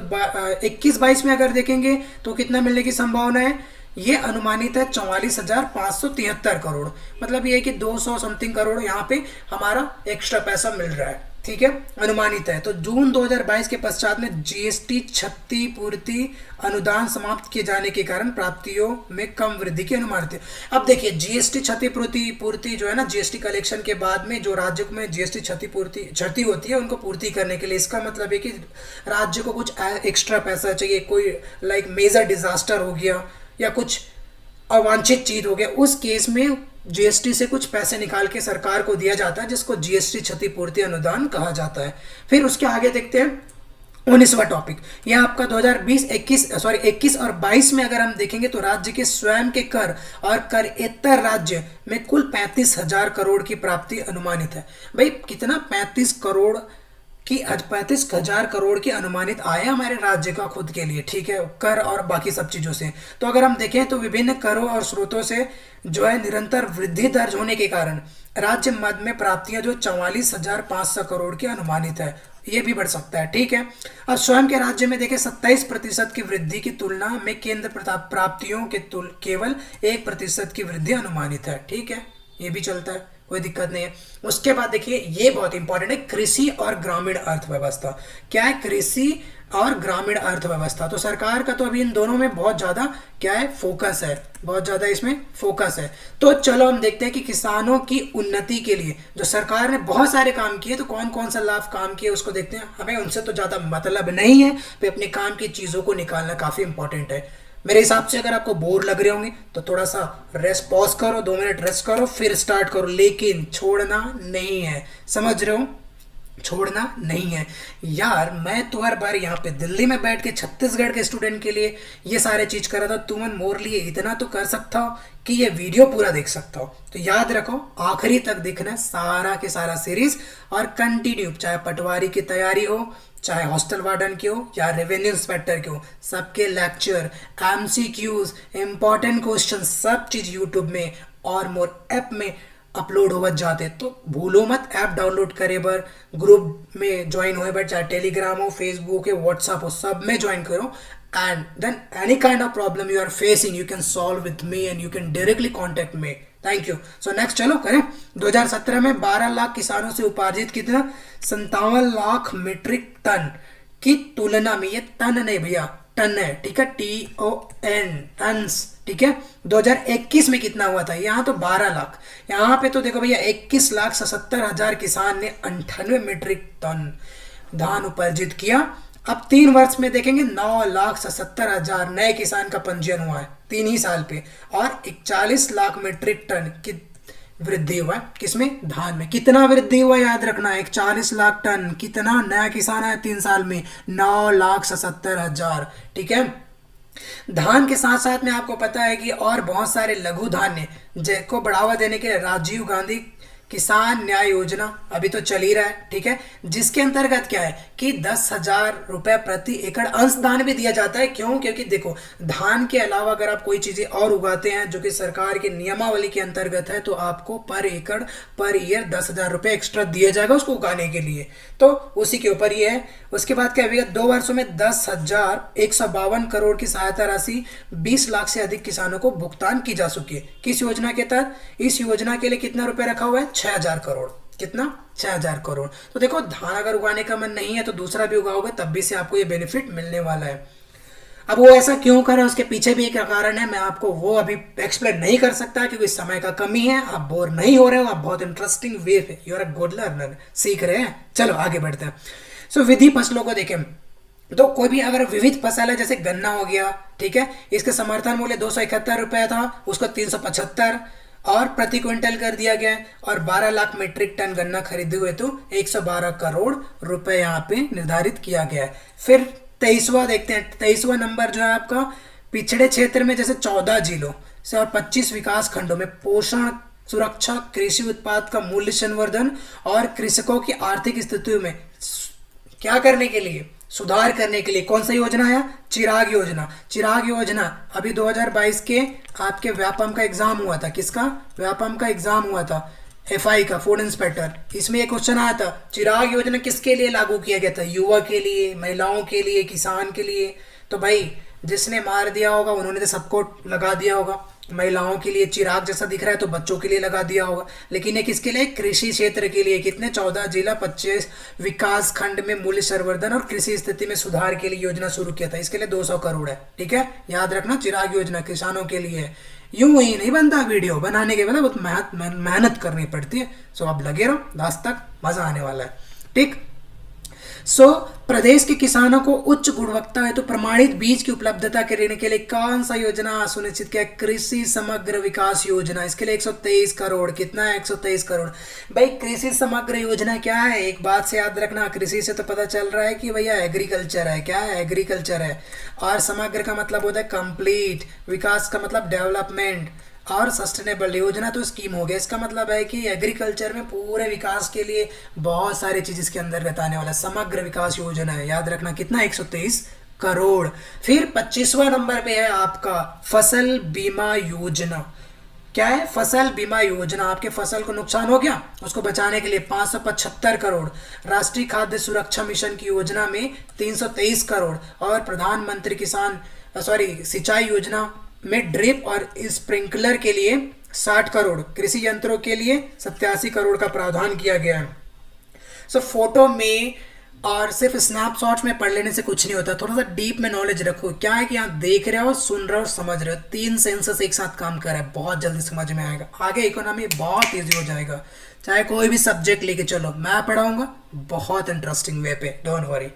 A: 21-22 में अगर देखेंगे तो कितना मिलने की संभावना है, ये अनुमानित है 44,573 करोड़, मतलब ये है कि 200 समथिंग करोड़ यहाँ पे हमारा एक्स्ट्रा पैसा मिल रहा है, ठीक है, अनुमानित है। तो जून 2022 के पश्चात में जीएसटी क्षतिपूर्ति अनुदान समाप्त किए जाने के कारण प्राप्तियों में कम वृद्धि की अनुमानित है। अब देखिए जीएसटी क्षतिपूर्ति जो है ना, जीएसटी कलेक्शन के बाद में जो राज्य में जीएसटी क्षति होती है उनको पूर्ति करने के लिए, इसका मतलब है कि राज्य को कुछ एक्स्ट्रा पैसा चाहिए, कोई लाइक मेजर डिजास्टर हो गया या कुछ अवांछित चीज हो गया, उस केस में जीएसटी से कुछ पैसे निकाल के सरकार को दिया जाता है, जिसको जीएसटी क्षतिपूर्ति अनुदान कहा जाता है। फिर उसके आगे देखते हैं 19वां टॉपिक, यह आपका 21 और 22 में अगर हम देखेंगे तो राज्य के स्वयं के कर और करेतर राज्य में कुल 35,000 करोड़ की प्राप्ति अनुमानित है। भाई कितना, 35,000 करोड़ की अनुमानित आय है हमारे राज्य का खुद के लिए, ठीक है, कर और बाकी सब चीजों से। तो अगर हम देखें तो विभिन्न करों और स्रोतों से जो है निरंतर वृद्धि दर्ज होने के कारण राज्य मद में प्राप्तियां जो 44,500 करोड़ की अनुमानित है, ये भी बढ़ सकता है, ठीक है। अब स्वयं के राज्य में देखें 27% की वृद्धि की तुलना में केंद्र प्राप्तियों के केवल 1% की वृद्धि अनुमानित है, ठीक है, ये भी चलता है, कोई दिक्कत नहीं है। उसके बाद देखिए ये बहुत इंपॉर्टेंट है, कृषि और ग्रामीण अर्थव्यवस्था। क्या है, कृषि और ग्रामीण अर्थव्यवस्था। तो सरकार का तो अभी इन दोनों में बहुत ज्यादा क्या है, फोकस है, बहुत ज्यादा इसमें फोकस है। तो चलो हम देखते हैं कि किसानों की उन्नति के लिए जो सरकार ने बहुत सारे काम किए, तो कौन कौन सा लाभ काम किए उसको देखते हैं। हमें उनसे तो ज्यादा मतलब नहीं है, पे अपने काम की चीजों को निकालना काफी इंपॉर्टेंट है। मेरे हिसाब से अगर आपको बोर लग रहे होंगे तो थोड़ा सा रेस्ट, पॉज करो, 2 मिनट रेस्ट करो, फिर स्टार्ट करो, लेकिन छोड़ना नहीं है, समझ रहे हो, छोड़ना नहीं है यार। मैं तो हर बार यहाँ पे दिल्ली में बैठ के छत्तीसगढ़ के स्टूडेंट के लिए ये सारे चीज कर रहा था, तुम मोर लिए इतना तो कर सकता हो कि ये वीडियो पूरा देख सकता हो। तो याद रखो आखिरी तक देखना सारा के सारा सीरीज और कंटिन्यू, चाहे पटवारी की तैयारी हो, चाहे हॉस्टल वार्डन की हो या रेवेन्यू इंस्पेक्टर की हो, सबके लेक्चर, एमसीक्यूज, इंपॉर्टेंट क्वेश्चन, सब चीज यूट्यूब में और मोर ऐप में अपलोड हो जाते। तो भूलो मत ऐप डाउनलोड करे बर, ग्रुप में ज्वाइन होए बर, चाहे टेलीग्राम हो, फेसबुक हो, व्हाट्सएप हो, सब में ज्वाइन करो। And then any kind of problem you are facing you can solve with me and you can directly contact me. Thank you. So next चलो करें। 2017 में 12 लाख किसानों से उपार्जित कितना, 57 लाख मीट्रिक टन की तुलना में, ये टन नहीं भैया, टन है, ठीक है, TON, टन्स, ठीक है। 2021 में कितना हुआ था, यहाँ तो 12 लाख, यहाँ पे तो देखो भैया 21,77,000 किसान ने 98 मीट्रिक टन धान उपार्जित किया। अब 3 वर्ष में देखेंगे 9,77,000 नए किसान का पंजीयन हुआ है 3 ही साल पे, और 41 लाख मीट्रिक टन की वृद्धि हुआ है, किसमें, धान में। कितना वृद्धि हुआ याद रखना है, 41 लाख टन, कितना नया किसान है 3 साल में, 9,77,000, ठीक है। धान के साथ साथ में आपको पता है कि और बहुत सारे लघु धान्य को बढ़ावा देने के लिए राजीव गांधी किसान न्याय योजना अभी तो चल ही रहा है, ठीक है, जिसके अंतर्गत क्या है कि 10,000 रुपए प्रति एकड़ अंशदान भी दिया जाता है। क्यों? क्योंकि देखो, धान के अलावा अगर आप कोई चीजें और उगाते हैं जो कि सरकार की नियमावली के अंतर्गत है, तो आपको पर एकड़ पर ईयर 10,000 रुपए एक्स्ट्रा दिया जाएगा उसको उगाने के लिए। तो उसी के ऊपर ये है। उसके बाद क्या होगा, 2 वर्षों में 10,152 करोड़ की सहायता राशि 20 लाख से अधिक किसानों को भुगतान की जा चुकी है। किस योजना के तहत? इस योजना के लिए कितना रुपए रखा हुआ है? 6,000 करोड़। कितना? 6,000 करोड़। तो देखो, धान अगर उगाने का मन नहीं है तो दूसरा भी उगाओगे तब भी से आपको ये बेनिफिट मिलने वाला है। अब वो ऐसा क्यों करे, उसके पीछे भी एक कारण है, मैं आपको वो अभी एक्सप्लेन नहीं कर सकता क्योंकि समय का कमी है। आप बोर नहीं हो रहे हो, आप बहुत इंटरेस्टिंग वे पे, you are a good learner, सीख रहे हैं। चलो आगे बढ़ते हैं। सो विधि फसलों को देखें तो कोई भी अगर विविध फसल है, जैसे गन्ना हो गया, ठीक है, इसके समर्थन मूल्य 271 रुपए था, उसको 375 और प्रति क्विंटल कर दिया गया है। और 12 लाख मीट्रिक टन गन्ना खरीदे हुए तो 112 करोड़ रुपए यहाँ पे निर्धारित किया गया है। फिर 23वां देखते हैं। 23वां नंबर जो है आपका, पिछड़े क्षेत्र में जैसे 14 जिलों से और 25 विकास खंडों में पोषण सुरक्षा, कृषि उत्पाद का मूल्य संवर्धन और कृषकों की आर्थिक स्थिति में क्या करने के लिए, सुधार करने के लिए कौन सा योजना है? चिराग योजना। चिराग योजना अभी 2022 के आपके व्यापम का एग्जाम हुआ था। किसका? व्यापम का एग्जाम हुआ था, एफआई का, फूड इंस्पेक्टर। इसमें एक क्वेश्चन आया था, चिराग योजना किसके लिए लागू किया गया था? युवा के लिए, महिलाओं के लिए, किसान के लिए। तो भाई जिसने मार दिया होगा उन्होंने तो सबको लगा दिया होगा। महिलाओं के लिए चिराग जैसा दिख रहा है तो बच्चों के लिए लगा दिया होगा, लेकिन ये किसके लिए? कृषि क्षेत्र के लिए। कितने? 14 जिला 25 विकास खंड में मूल्य संवर्धन और कृषि स्थिति में सुधार के लिए योजना शुरू किया था। इसके लिए 200 करोड़ है, ठीक है, याद रखना। चिराग योजना किसानों के लिए है। यूं ही नहीं बनता, वीडियो बनाने के बाद बहुत मेहनत करनी पड़ती है। सो अब लगे रहो लास्ट तक, मजा आने वाला है, ठीक। सो प्रदेश के किसानों को उच्च गुणवत्ता हेतु प्रमाणित बीज की उपलब्धता करने के लिए कौन सा योजना सुनिश्चित किया? कृषि समग्र विकास योजना। इसके लिए 123 करोड़। कितना है? 123 करोड़। भाई कृषि समग्र योजना क्या है? एक बात से याद रखना, कृषि से तो पता चल रहा है कि भैया एग्रीकल्चर है। क्या है? एग्रीकल्चर है। और समग्र का मतलब होता है कंप्लीट, विकास का मतलब डेवलपमेंट, और सस्टेनेबल योजना तो स्कीम हो गया। इसका मतलब है कि एग्रीकल्चर में पूरे विकास के लिए बहुत सारी चीज इसके अंदर आने वाला समग्र विकास योजना है, याद रखना। कितना? 123 करोड़। फिर 25वां नंबर पे है आपका फसल बीमा योजना। क्या है? फसल बीमा योजना। आपके फसल को नुकसान हो गया, उसको बचाने के लिए 575 करोड़। राष्ट्रीय खाद्य सुरक्षा मिशन की योजना में 323 करोड़। और प्रधानमंत्री किसान सिंचाई योजना में ड्रिप और स्प्रिंकलर के लिए 60 करोड़। कृषि यंत्रों के लिए 87 करोड़ का प्रावधान किया गया है। सो फोटो में और सिर्फ स्नैपशॉट्स में पढ़ लेने से कुछ नहीं होता, थोड़ा सा डीप में नॉलेज रखो। क्या है कि आप देख रहे हो, सुन रहे हो, समझ रहे हो, 3 सेंसेस एक साथ काम कर रहा है, बहुत जल्दी समझ में आएगा। आगे इकोनॉमी बहुत ईजी हो जाएगा। चाहे कोई भी सब्जेक्ट लेके चलो, मैं पढ़ाऊंगा बहुत इंटरेस्टिंग वे पे, डोंट वरी,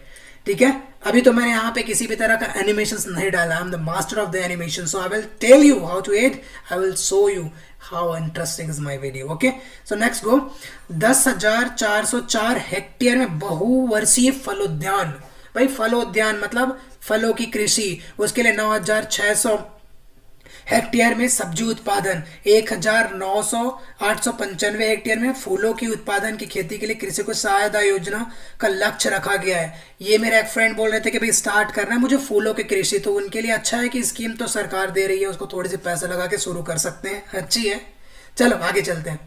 A: ठीक है। अभी तो मैंने यहाँ पे किसी भी तरह का एनिमेशंस नहीं डाला, I am the master of the animation, so I will tell you how to add, I will show you how interesting is my video. Okay, so next go. 10,404 hectare में बहुवर्षीय फलोद्यान। भाई फलोद्यान मतलब फलों की कृषि, उसके लिए 9,600 हेक्टेयर में सब्जी उत्पादन, 895 हेक्टेयर में फूलों की उत्पादन की खेती के लिए कृषि को सहायता योजना का लक्ष्य रखा गया है। ये मेरे एक फ्रेंड बोल रहे थे कि भाई स्टार्ट करना है मुझे फूलों की कृषि, तो उनके लिए अच्छा है कि स्कीम तो सरकार दे रही है, उसको थोड़ी सी पैसा लगा के शुरू कर सकते हैं, अच्छी है। चलो आगे चलते हैं।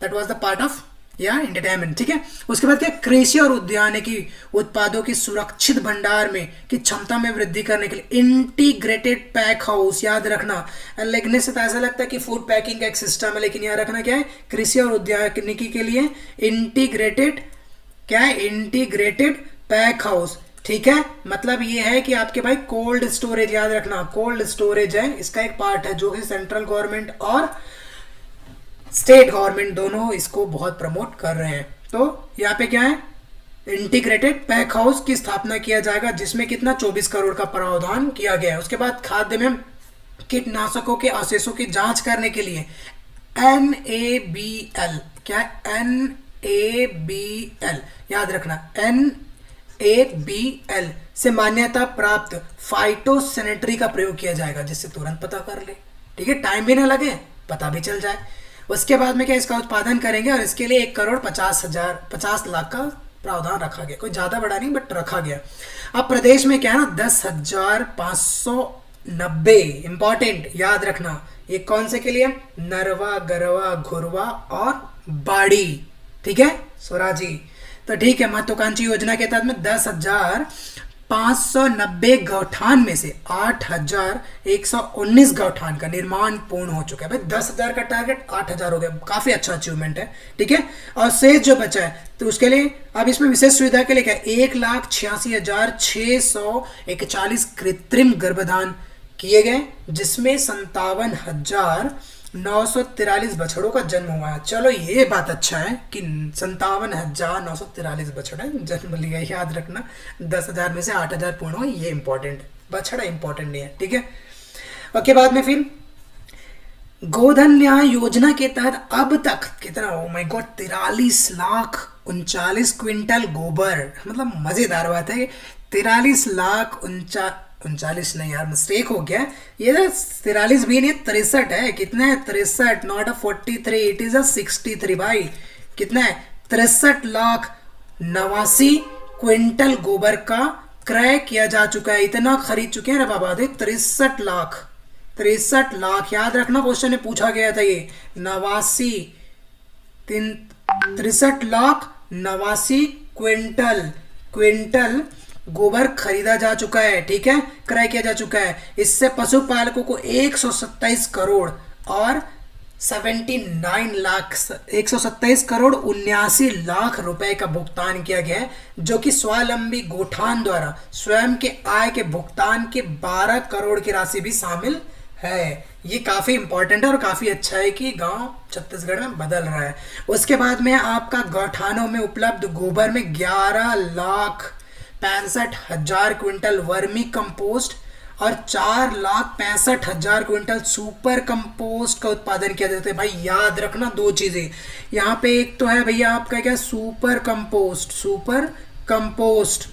A: That was the part of entertainment, ठीक है। उसके बाद क्या? कृषि और उद्यानिकी उत्पादों की सुरक्षित भंडार में की क्षमता में वृद्धि करने के लिए इंटीग्रेटेड पैक हाउस, याद रखना। लिखने से तो ऐसा लगता है कि फूड पैकिंग का एक सिस्टम है, लेकिन याद रखना क्या है? कृषि और उद्यानिकी के लिए इंटीग्रेटेड, क्या है? इंटीग्रेटेड पैक हाउस, ठीक है। मतलब ये है कि आपके भाई कोल्ड स्टोरेज, याद रखना कोल्ड स्टोरेज है, इसका एक पार्ट है जो कि सेंट्रल गवर्नमेंट और स्टेट गवर्नमेंट दोनों इसको बहुत प्रमोट कर रहे हैं। तो यहाँ पे क्या है? इंटीग्रेटेड पैक हाउस की स्थापना किया जाएगा, जिसमें कितना? 24 करोड़ का प्रावधान किया गया है। उसके बाद खाद्य में कीटनाशकों के अवशेषों की जांच करने के लिए NABL, क्या है? NABL, याद रखना FABL से मान्यता प्राप्त फाइटोसैनिटरी का प्रयोग किया जाएगा, जिससे तुरंत पता कर ले, ठीक है, टाइम भी ना लगे, पता भी चल जाए। उसके बाद में क्या इसका उत्पादन करेंगे और इसके लिए 1,50,50 लाख का प्रावधान रखा गया, कोई ज़्यादा बड़ा नहीं बट रखा गया। अब प्रदेश में क्या है ना 10,590 इंपॉर्टेंट याद रखना, ये कौन से के लिए, नरवा, गरवा, घुरवा और बाड़ी, ठीक है स्वराजी। तो ठीक है, महत्वाकांक्षी योजना के तहत में 10,590 गौठान में से 8,119 गौठान का निर्माण पूर्ण हो चुका है। भाई 10,000 का टारगेट 8,000 हो गया, काफी अच्छा अचीवमेंट है, ठीक है। और शेष जो बचा है तो उसके लिए अब इसमें विशेष सुविधा के लिए क्या 1,86,641 कृत्रिम गर्भधान किए गए, जिसमें 57,943 बछड़ों का जन्म हुआ है। चलो ये बात अच्छा है कि 57,943 बछड़े जन्म लिया, याद रखना 10,000 में से 8,000 पूर्ण हुआ, ये इंपॉर्टेंट है, बछड़ा इंपॉर्टेंट नहीं है, ठीक है। उसके बाद में फिर गोधन न्याय योजना के तहत अब तक कितना, ओ माय गॉड, 43,39 क्विंटल गोबर, मतलब मजेदार बात है, 43,39 नहीं यार मिस्टेक हो गया, ये 43 भी नहीं 63 है, कितना है 63, not a 43, it is a 63 भाई, कितना है 63,89 क्विंटल गोबर का क्रय किया जा चुका है, इतना खरीद चुके हैं रे बाबा, 63 लाख याद रखना, क्वेश्चन में पूछा गया था ये, 63,89 क्विंटल गोबर खरीदा जा चुका है, ठीक है, क्रय किया जा चुका है। इससे पशुपालकों को 127 करोड़ और 127 करोड़ 79 लाख रुपए का भुगतान किया गया है, जो कि स्वावलंबी गोठान द्वारा स्वयं के आय के भुगतान के 12 करोड़ की राशि भी शामिल है। ये काफी इंपॉर्टेंट है और काफी अच्छा है कि गांव छत्तीसगढ़ में बदल रहा है। उसके बाद में आपका गौठानों में उपलब्ध गोबर में 11,65,000 क्विंटल वर्मी कंपोस्ट और 4,65,000 क्विंटल सुपर कंपोस्ट का उत्पादन किया जाता है। भाई याद रखना दो चीजें यहाँ पे, एक तो है भैया आपका क्या सुपर कंपोस्ट।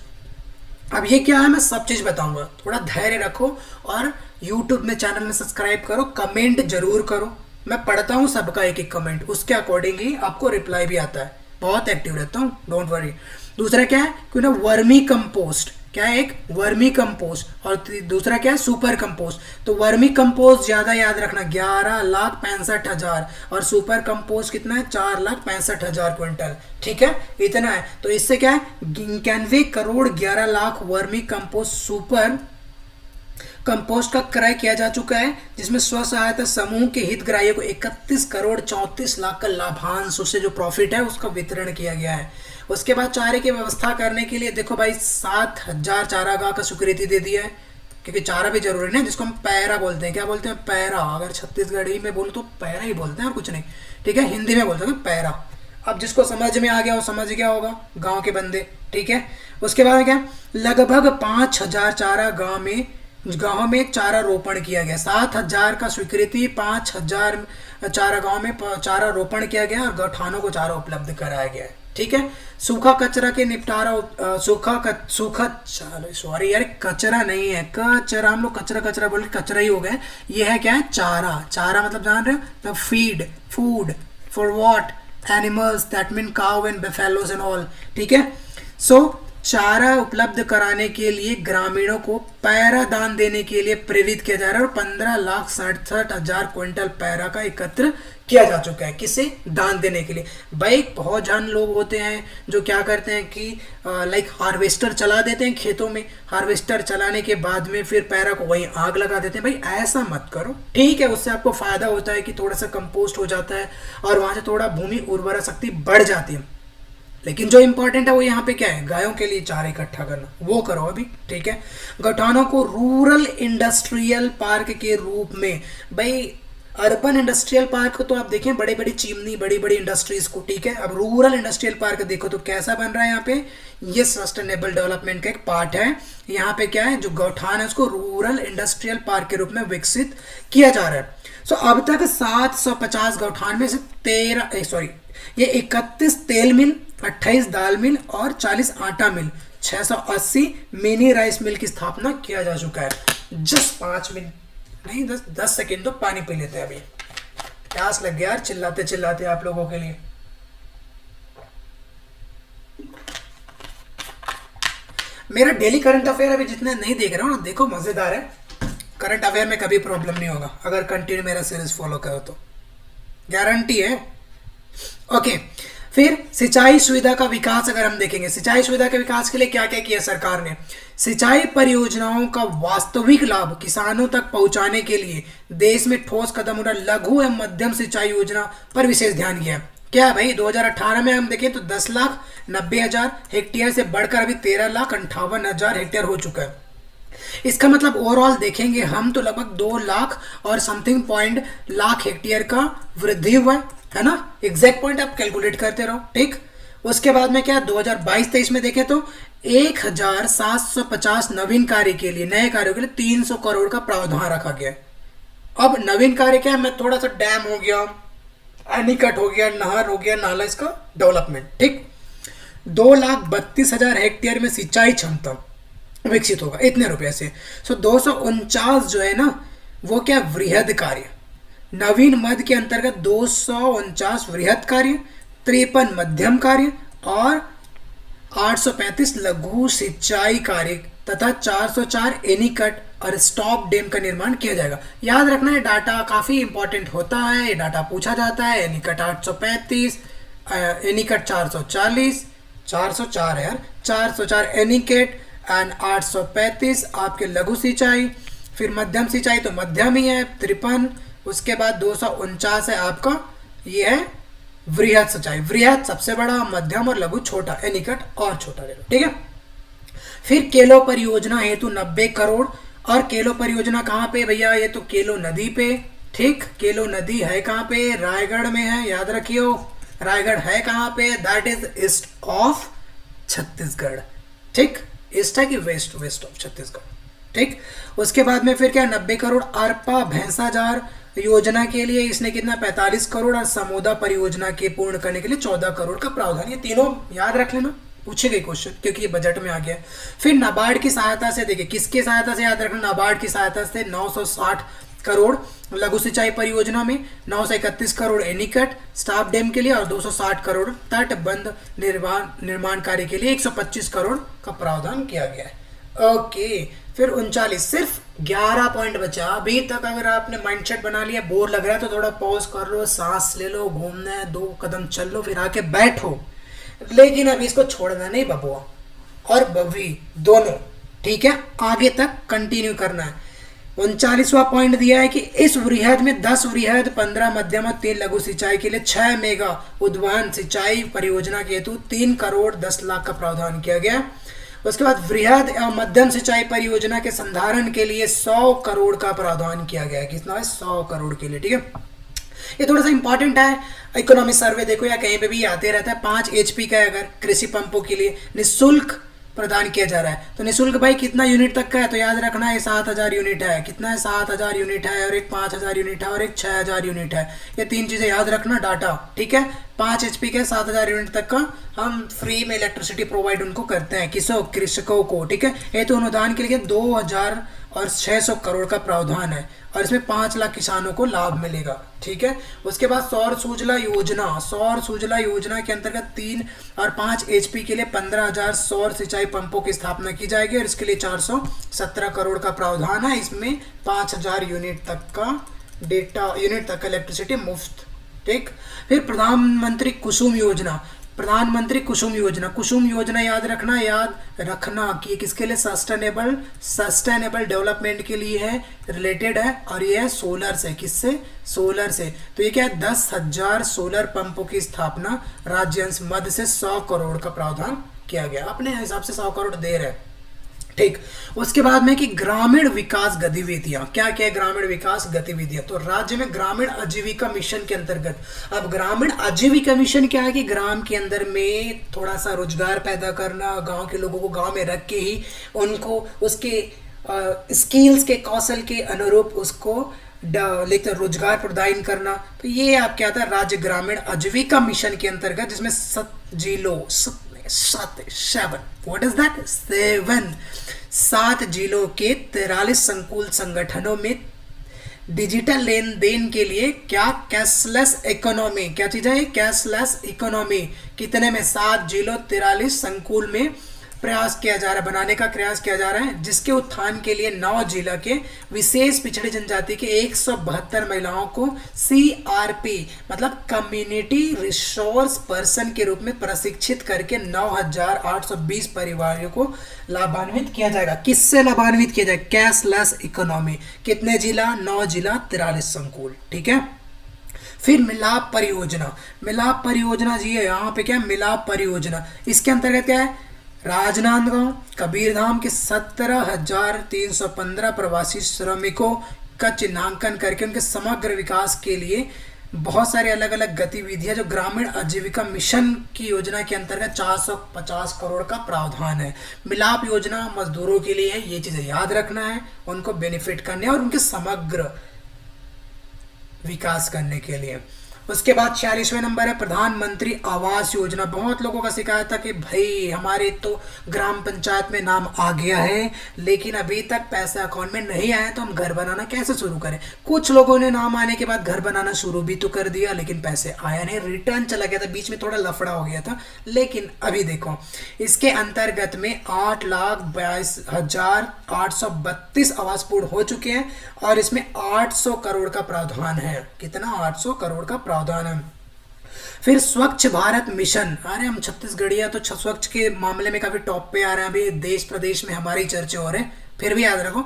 A: अब ये क्या है मैं सब चीज बताऊंगा, थोड़ा धैर्य रखो और यूट्यूब में चैनल में सब्सक्राइब करो, कमेंट जरूर करो, मैं पढ़ता हूँ सबका एक एक कमेंट, उसके अकॉर्डिंग ही आपको रिप्लाई भी आता है, बहुत एक्टिव रहता हूँ, डोंट वरी। दूसरा क्या है कि ना वर्मी कंपोस्ट, क्या है एक वर्मी कंपोस्ट और दूसरा क्या है सुपर कंपोस्ट। तो वर्मी कंपोस्ट ज्यादा याद रखना 11,65,000 और सुपर कंपोस्ट कितना है 4,65,000 क्विंटल, ठीक है इतना है। तो इससे क्या है 91 crore 11 lakh vermi compost super compost का क्रय किया जा चुका है, जिसमें स्व सहायता समूह के हितग्राहियों को 31 करोड़ 34 लाख का लाभांश, उससे जो प्रॉफिट है उसका वितरण किया गया है। उसके बाद चारे की व्यवस्था करने के लिए देखो भाई 7,000 चारागाह का स्वीकृति दे दिया है, क्योंकि चारा भी जरूरी है, जिसको हम पैरा बोलते हैं। क्या बोलते हैं पैरा, अगर छत्तीसगढ़ी में बोलूँ तो पैरा ही बोलते हैं और कुछ नहीं, ठीक है, हिंदी में बोलते हैं पैरा। अब जिसको समझ में आ गया वो समझ गया होगा गाँव के बंदे, ठीक है। उसके बाद क्या लगभग 5,000 चारा गाँव में चारा रोपण किया गया, 7,000 का स्वीकृति, 5,000 चारा गाँव में चारा रोपण किया गया और गौठानों को चारा उपलब्ध कराया गया है, ठीक है। सूखा कचरा के निपटारा, सॉरी यार कचरा नहीं है, कचरा हम लोग कचरा बोल कचरा ही हो गए, ये है क्या है चारा मतलब जान रहे हो तो food for what animals, that mean cow and buffaloes and all, ठीक है। सो चारा उपलब्ध कराने के लिए ग्रामीणों को पैरा दान देने के लिए प्रेरित किया जा रहा है और 15,67,000 क्विंटल पैरा का एकत्र किया जा चुका है, किसे दान देने के लिए। भाई बहुत जन लोग होते हैं जो क्या करते हैं कि लाइक हार्वेस्टर चला देते हैं खेतों में, हार्वेस्टर चलाने के बाद में फिर पैरा को वहीं आग लगा देते हैं। भाई ऐसा मत करो, ठीक है, उससे आपको फायदा होता है कि थोड़ा सा कंपोस्ट हो जाता है और वहां से थोड़ा भूमि उर्वरा शक्ति बढ़ जाती है, लेकिन जो इंपॉर्टेंट है वो यहाँ पे क्या है गायों के लिए चारा इकट्ठा करना, वो करो अभी, ठीक है। गौठानों को रूरल इंडस्ट्रियल पार्क के रूप में, भाई अर्बन इंडस्ट्रियल पार्क तो आप देखें बड़े बड़ी चिमनी बड़ी बड़ी इंडस्ट्रीज को, ठीक है। अब रूरल इंडस्ट्रियल पार्क देखो तो कैसा बन रहा है यहाँ पे, ये सस्टेनेबल डेवलपमेंट का एक पार्ट है। यहाँ पे क्या है जो गौठान है उसको रूरल इंडस्ट्रियल पार्क के रूप में विकसित किया जा रहा है। सो अब तक 750 गौठान में से 31 तेल मिल, 28 दाल मिल और 40 आटा मिल, 680 मिनी राइस मिल की स्थापना किया जा चुका है। जस्ट 5 मिनट नहीं 10 सेकेंड तो पानी पी लेते हैं। अभी प्यास लग गया यार, चिल्लाते चिल्लाते आप लोगों के लिए। मेरा डेली करंट अफेयर अभी जितने नहीं देख रहे हो ना, देखो मजेदार है। करंट अफेयर में कभी प्रॉब्लम नहीं होगा अगर कंटिन्यू मेरा सीरीज फॉलो करो तो, गारंटी है। ओके, फिर सिंचाई सुविधा का विकास अगर हम देखेंगे, सिंचाई सुविधा के विकास के लिए क्या क्या किया सरकार ने। सिंचाई परियोजनाओं का वास्तविक लाभ किसानों तक पहुंचाने के लिए देश में ठोस कदम उठा, लघु एवं मध्यम सिंचाई योजना पर विशेष ध्यान दिया। क्या भाई 2018 में हम देखें तो 10,90,000 हेक्टेयर से बढ़कर अभी 13,58,000 हेक्टेयर हो चुका है। इसका मतलब ओवरऑल देखेंगे हम तो लगभग 2 लाख और समथिंग पॉइंट लाख हेक्टेयर का वृद्धि हुआ है ना। एग्जैक्ट पॉइंट आप कैलकुलेट करते रहो, ठीक। उसके बाद में क्या 2022-23 में देखें तो 1,750 नवीन कार्य के लिए, नए कार्यों के लिए 300 करोड़ का प्रावधान रखा गया है। अब नवीन कार्य क्या है, मैं थोड़ा सा डैम हो गया, एनीकट हो गया, नहर हो गया, नाला, इसका डेवलपमेंट, ठीक। 2,32,000 हेक्टेयर में सिंचाई क्षमता विकसित होगा इतने रुपए से। 249 जो है ना वो क्या वृहद कार्य, नवीन मद के अंतर्गत 249 वृहद कार्य, 53 मध्यम कार्य और 835 लघु सिंचाई कार्य तथा 404 एनीकट और स्टॉप डैम का निर्माण किया जाएगा। याद रखना है डाटा काफी इंपॉर्टेंट होता है, ये डाटा पूछा जाता है। एनीकट 835, एनीकट 440, 404 है यार, 404 एनीकट एंड 835 आपके लघु सिंचाई। फिर मध्यम सिंचाई तो मध्यम ही है 53। उसके बाद 249 है आपका, ये है वृहद सिंचाई, वृहद सबसे बड़ा, मध्यम और लघु छोटा, एनीकट और छोटा ले लो, ठीक है। फिर केलो परियोजना हेतु 90 करोड़, और केलो परियोजना कहाँ पे भैया, ये तो केलो नदी पे, ठीक। केलो नदी है कहाँ पे, रायगढ़ में है, याद रखियो। रायगढ़ है कहाँ पे, that is east of Chhattisgarh, ठीक। ईस्ट है कि वेस्ट, वेस्ट ऑफ छत्तीसगढ़, ठीक। उसके बाद में फिर क्या 90 करोड़ अरपा भैंसाजार योजना के लिए, इसने कितना 45 करोड़, और समोदा परियोजना के पूर्ण करने के लिए 14 करोड़ का प्रावधान। ये तीनों याद रख लेना, पूछे गए क्वेश्चन क्योंकि ये बजट में आ गया। फिर नाबार्ड की सहायता से, देखिए किसके सहायता से याद रखना, नाबार्ड की सहायता से 960 करोड़ लघु सिंचाई परियोजना में, 931 करोड़ एनीकट स्टाफ डैम के लिए और 260 करोड़ तटबंध निर्माण कार्य के लिए 125 करोड़ का प्रावधान किया गया है। ओके, फिर 39, सिर्फ 11 पॉइंट बचा। अभी तक अगर आपने माइंडसेट बना लिया, बोर लग रहा है तो थोड़ा पॉज कर लो, सांस ले लो, घूमना है 2 कदम चल लो, फिर आके बैठो। लेकिन अभी इसको छोड़ना नहीं बबुआ और बबी दोनों, ठीक है, आगे तक कंटिन्यू करना है। 39वां पॉइंट दिया है कि इस वृहद में 10 वृहद, 15 मध्यम और 3 लघु सिंचाई के लिए 6 मेगा उद्वहन सिंचाई परियोजना के हेतु 3 करोड़ 10 लाख का प्रावधान किया गया। उसके बाद वृहद एवं मध्यम सिंचाई परियोजना के संधारण के लिए 100 करोड़ का प्रावधान किया गया है। कितना है, 100 करोड़ के लिए, ठीक है। ये थोड़ा सा इंपॉर्टेंट है, इकोनॉमी सर्वे देखो या कहीं पे भी आते रहता है। 5 HP का है अगर कृषि पंपों के लिए निःशुल्क प्रदान किया जा रहा है, तो निःशुल्क भाई कितना यूनिट तक का है, तो याद रखना है 7,000 यूनिट है। कितना है, 7,000 यूनिट है, और एक 5,000 यूनिट है, और एक 6,000 यूनिट है। ये 3 चीजें याद रखना, डाटा, ठीक है। 5 HP के 7,000 यूनिट तक का हम फ्री में इलेक्ट्रिसिटी प्रोवाइड उनको करते हैं, किसों, कृषकों को, ठीक है। ये तो अनुदान के लिए 2,600 करोड़ का प्रावधान है, और इसमें 5 लाख किसानों को लाभ मिलेगा, ठीक है। उसके बाद सौर सूजला योजना, सौर सूजला योजना के अंतर्गत 3 और 5 HP के लिए 15,000 सौर सिंचाई पंपों की स्थापना की जाएगी, और इसके लिए 417 करोड़ का प्रावधान है। इसमें 5,000 यूनिट तक का इलेक्ट्रिसिटी मुफ्त, ठीक। फिर प्रधानमंत्री कुसुम योजना, प्रधानमंत्री कुसुम योजना, कुसुम योजना याद रखना कि ये किसके लिए, सस्टेनेबल डेवलपमेंट के लिए है, रिलेटेड है, और ये है सोलर से, किससे, सोलर से। तो ये क्या है, 10,000 सोलर पंपों की स्थापना, राज्य अंश मद से 100 करोड़ का प्रावधान किया गया। अपने हिसाब से 100 करोड़ दे रहे, ठीक। उसके बाद में कि ग्रामीण विकास गतिविधियां, क्या क्या है ग्रामीण विकास गतिविधियां, तो राज्य में ग्रामीण आजीविका मिशन के अंतर्गत, अब ग्रामीण आजीविका मिशन क्या है कि ग्राम के अंदर में थोड़ा सा रोजगार पैदा करना, गांव के लोगों को गांव में रख के ही उनको उसके स्किल्स के, कौशल के अनुरूप उसको लेकर रोजगार प्रदान करना। तो ये आप क्या था, राज्य ग्रामीण आजीविका मिशन के अंतर्गत, जिसमें 7 जिलों 7 व्हाट इज दैट 7 7 जिलों के 43 संकुल संगठनों में डिजिटल लेन देन के लिए क्या कैशलेस इकोनॉमी, क्या चीज है कैशलेस इकोनॉमी, कितने में 7 जिलों 43 संकुल में प्रयास किया जा रहा है, बनाने का प्रयास किया जा रहा है, जिसके उत्थान के लिए 9 जिला के विशेष पिछड़ी जनजाति के 172 महिलाओं को CRP मतलब कम्युनिटी रिसोर्स पर्सन के रूप में प्रशिक्षित करके 9,820 परिवारों को लाभान्वित किया जाएगा। किससे लाभान्वित किया जाएगा? Cashless economy. कितने जिला? 9 जिला 43 संकुल। ठीक है। फिर मिलाप परियोजना, मिलाप परियोजना जी है यहाँ पे क्या है? मिलाप परियोजना, इसके अंतर्गत क्या है? राजनांदगांव कबीरधाम के 17,315 प्रवासी श्रमिकों का चिन्हांकन करके उनके समग्र विकास के लिए बहुत सारे अलग अलग गतिविधियां जो ग्रामीण आजीविका मिशन की योजना के अंतर्गत 450 करोड़ का प्रावधान है। मिलाप योजना मजदूरों के लिए है, ये चीजें याद रखना है, उनको बेनिफिट करने और उनके समग्र विकास करने के लिए। उसके बाद 46वें नंबर है प्रधानमंत्री आवास योजना। बहुत लोगों का शिकायत था कि भाई हमारे तो ग्राम पंचायत में नाम आ गया है लेकिन अभी तक पैसा अकाउंट में नहीं आया, तो हम घर बनाना कैसे शुरू करें। कुछ लोगों ने नाम आने के बाद घर बनाना शुरू भी तो कर दिया लेकिन पैसे आया नहीं, रिटर्न चला गया था, बीच में थोड़ा लफड़ा हो गया था। लेकिन अभी देखो इसके अंतर्गत में 8,22,832 आवास पूर्ण हो चुके हैं और इसमें 800 करोड़ का प्रावधान है। कितना? 800 करोड़ का प्रावधान है। फिर स्वच्छ भारत मिशन, अरे हम छत्तीसगढ़िया तो स्वच्छ के मामले में काफी टॉप पे आ रहे हैं, अभी देश प्रदेश में हमारी चर्चा हो रहे हैं, फिर भी याद रखो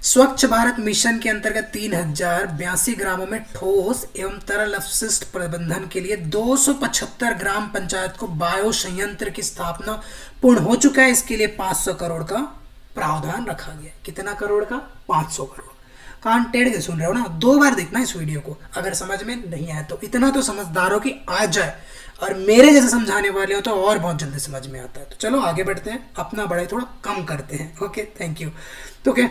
A: स्वच्छ भारत मिशन के अंतर्गत 3,082 ग्रामों में ठोस एवं तरल अपशिष्ट प्रबंधन के लिए 275 ग्राम पंचायत को बायो संयंत्र की स्थापना पूर्ण हो चुका है। इसके लिए 500 करोड़ का प्रावधान रखा गया। कितना करोड़ का? 500 करोड़। कान टेढ़ के सुन रहे हो ना, 2 बार देखना इस वीडियो को, अगर समझ में नहीं आया तो इतना तो समझदारों की आ जाए, और मेरे जैसे समझाने वाले हो तो और बहुत जल्दी समझ में आता है। तो चलो आगे बढ़ते हैं, अपना बड़ाई थोड़ा कम करते हैं। Okay, thank you. तो ओके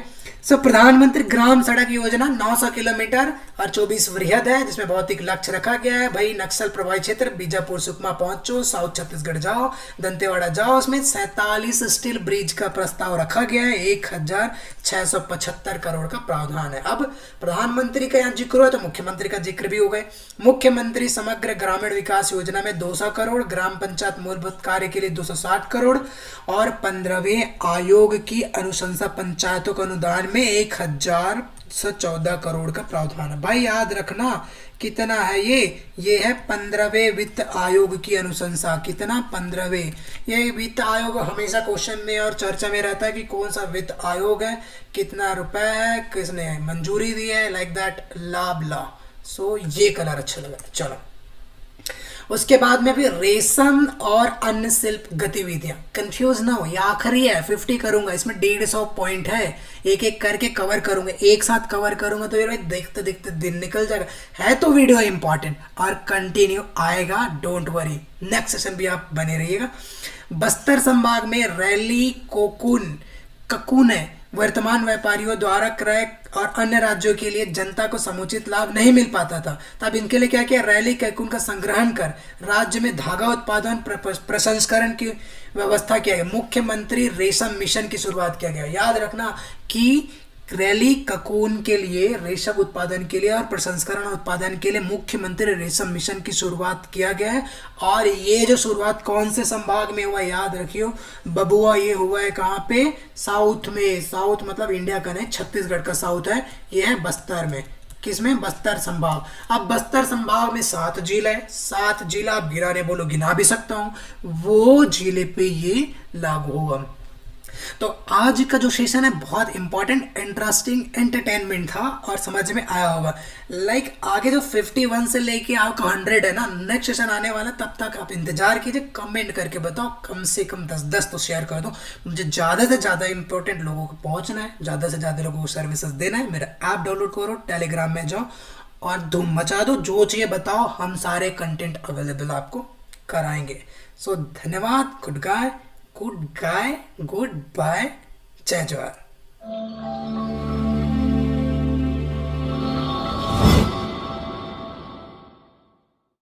A: सो प्रधानमंत्री ग्राम सड़क योजना 900 किलोमीटर और 24 वृहद है, जिसमें भौतिक लक्ष्य रखा गया है। भाई नक्सल प्रभावित क्षेत्र बीजापुर सुकमा पहुंचो, साउथ छत्तीसगढ़ जाओ, दंतेवाड़ा जाओ, उसमें 47 स्टील ब्रिज का प्रस्ताव रखा गया है। 1,675 करोड़ का प्रावधान है। अब प्रधानमंत्री का यहाँ जिक्र है तो मुख्यमंत्री का जिक्र भी हो गए। मुख्यमंत्री समग्र ग्रामीण विकास योजना में 200 करोड़, ग्राम पंचायत मूलभूत कार्य के लिए 260 करोड़ और 15वें आयोग की अनुशंसा पंचायतों के अनुदान में 1,114 करोड़ का प्रावधान है। भाई याद रखना कितना है ये है 15वें वित्त आयोग की अनुशंसा। कितना? 15वें। ये वित्त आयोग हमेशा क्वेश्चन में और चर्चा में रहता है कि कौन सा वित्त आयोग है, कितना रुपए है, किसने मंजूरी दी है, लाइक दैट लाभ ला। सो ये कलर अच्छा लगा। चलो उसके बाद में भी रेशम और अन्य शिल्प गतिविधियां, कंफ्यूज ना हो, ये आखिरी है, 50 करूंगा, इसमें 150 पॉइंट है, एक एक करके कवर करूंगा, एक साथ कवर करूंगा तो भाई देखते देखते दिन निकल जाएगा। है तो वीडियो इंपॉर्टेंट और कंटिन्यू आएगा, डोंट वरी, नेक्स्ट सेशन भी आप बने रहिएगा। बस्तर संभाग में रैली ककून है, वर्तमान व्यापारियों द्वारा क्रय और अन्य राज्यों के लिए जनता को समुचित लाभ नहीं मिल पाता था, तब इनके लिए क्या किया? रैली कैकून का संग्रहण कर राज्य में धागा उत्पादन प्रसंस्करण की व्यवस्था किया गया। मुख्यमंत्री रेशम मिशन की शुरुआत किया गया। याद रखना कि रैली ककून के लिए, रेशम उत्पादन के लिए और प्रसंस्करण उत्पादन के लिए मुख्यमंत्री रेशम मिशन की शुरुआत किया गया है। और ये जो शुरुआत कौन से संभाग में हुआ याद रखियो बबुआ, ये हुआ है कहाँ पे? साउथ में। साउथ मतलब इंडिया का नहीं, छत्तीसगढ़ का साउथ है, ये है बस्तर में। किसमें? बस्तर संभाग। अब बस्तर संभाग में 7 जिले है, 7 जिला आप गिराने बोलो गिना भी सकता हूँ, वो जिले पे ये लागू होगा। तो आज का जो सेशन है बहुत इंपॉर्टेंट, इंटरेस्टिंग, एंटरटेनमेंट था और समझ में आया होगा। लाइक आगे जो 51 से लेके आपका 100 है ना, नेक्स्ट सेशन आने वाला, तब तक आप इंतजार कीजिए, कमेंट करके बताओ, कम से कम 10 तो शेयर कर दो। मुझे ज़्यादा से ज़्यादा इंपॉर्टेंट लोगों को पहुंचना है, ज़्यादा से ज़्यादा लोगों को सर्विसेज देना है। मेरा ऐप डाउनलोड करो, टेलीग्राम में जाओ और धूम मचा दो, जो चाहिए बताओ, हम सारे कंटेंट अवेलेबल आपको कराएंगे। सो धन्यवाद, गुड बाय, गुड बाय, जय जवाहर।